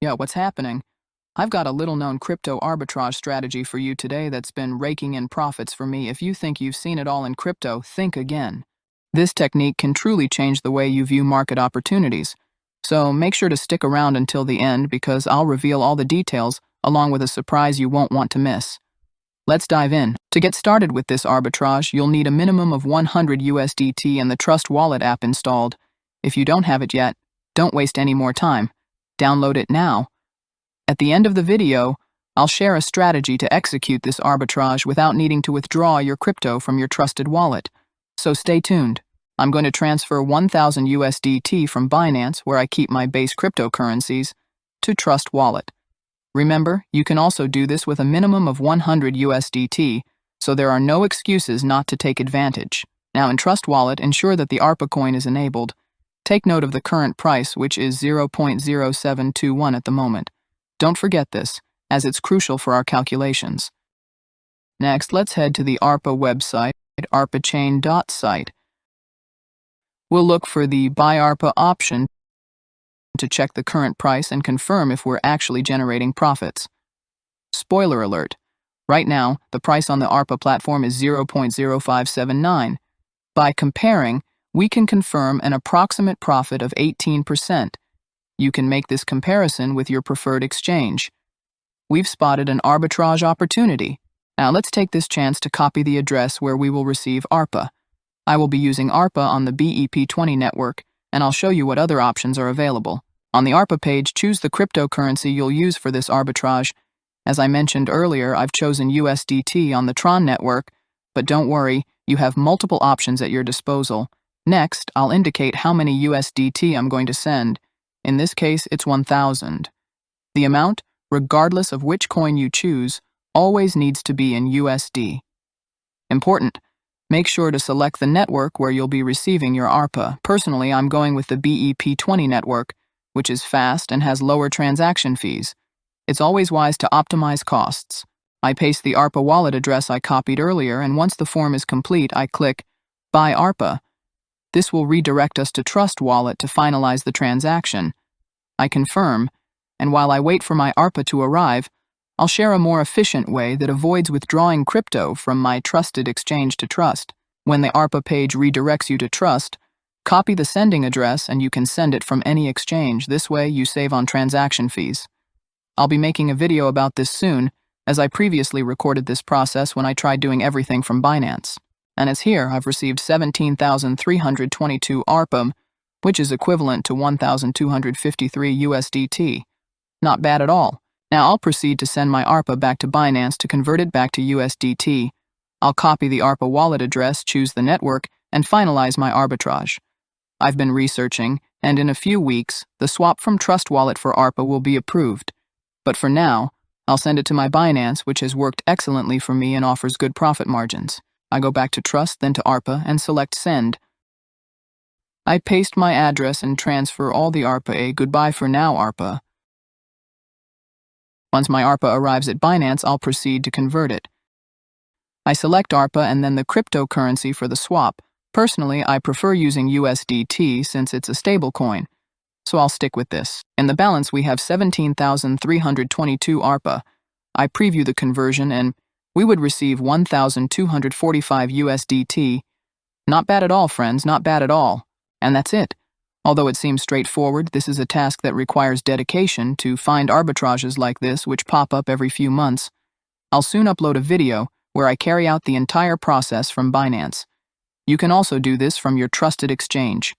Yeah, what's happening? I've got a little-known crypto arbitrage strategy for you today that's been raking in profits for me. If you think you've seen it all in crypto, think again. This technique can truly change the way you view market opportunities. So make sure to stick around until the end because I'll reveal all the details along with a surprise you won't want to miss. Let's dive in. To get started with this arbitrage, you'll need a minimum of 100 USDT and the Trust Wallet app installed. If you don't have it yet, don't waste any more time. Download it now. At the end of the video, I'll share a strategy to execute this arbitrage without needing to withdraw your crypto from your trusted wallet. So stay tuned. I'm going to transfer 1,000 USDT from Binance, where I keep my base cryptocurrencies, to Trust Wallet. Remember, you can also do this with a minimum of 100 USDT, so there are no excuses not to take advantage. Now in Trust Wallet, ensure that the ARPA coin is enabled. Take note of the current price, which is 0.0721 at the moment. Don't forget this, as it's crucial for our calculations. Next, let's head to the ARPA website, arbitrache.site. We'll look for the Buy ARPA option to check the current price and confirm if we're actually generating profits. Spoiler alert. Right now, the price on the ARPA platform is 0.0579. By comparing, we can confirm an approximate profit of 18%. You can make this comparison with your preferred exchange. We've spotted an arbitrage opportunity. Now let's take this chance to copy the address where we will receive ARPA. I will be using ARPA on the BEP20 network, and I'll show you what other options are available. On the ARPA page, choose the cryptocurrency you'll use for this arbitrage. As I mentioned earlier, I've chosen USDT on the Tron network, but don't worry, you have multiple options at your disposal. Next, I'll indicate how many USDT I'm going to send. In this case, it's 1,000. The amount, regardless of which coin you choose, always needs to be in USD. Important. Make sure to select the network where you'll be receiving your ARPA. Personally, I'm going with the BEP20 network, which is fast and has lower transaction fees. It's always wise to optimize costs. I paste the ARPA wallet address I copied earlier, and once the form is complete, I click Buy ARPA. This will redirect us to Trust Wallet to finalize the transaction. I confirm, and while I wait for my ARPA to arrive, I'll share a more efficient way that avoids withdrawing crypto from my trusted exchange to Trust. When the ARPA page redirects you to Trust, copy the sending address and you can send it from any exchange. This way, you save on transaction fees. I'll be making a video about this soon, as I previously recorded this process when I tried doing everything from Binance. And as here, I've received 17,322 ARPA, which is equivalent to 1,253 USDT. Not bad at all. Now I'll proceed to send my ARPA back to Binance to convert it back to USDT. I'll copy the ARPA wallet address, choose the network, and finalize my arbitrage. I've been researching, and in a few weeks, the swap from Trust Wallet for ARPA will be approved. But for now, I'll send it to my Binance, which has worked excellently for me and offers good profit margins. I go back to Trust, then to ARPA, and select Send. I paste my address and transfer all the ARPA. Goodbye for now, ARPA. Once my ARPA arrives at Binance, I'll proceed to convert it. I select ARPA and then the cryptocurrency for the swap. Personally, I prefer using USDT since it's a stablecoin, so I'll stick with this. In the balance, we have 17,322 ARPA. I preview the conversion and we would receive 1,245 USDT. Not bad at all, friends, not bad at all. And that's it. Although it seems straightforward, this is a task that requires dedication to find arbitrages like this which pop up every few months. I'll soon upload a video where I carry out the entire process from Binance. You can also do this from your trusted exchange.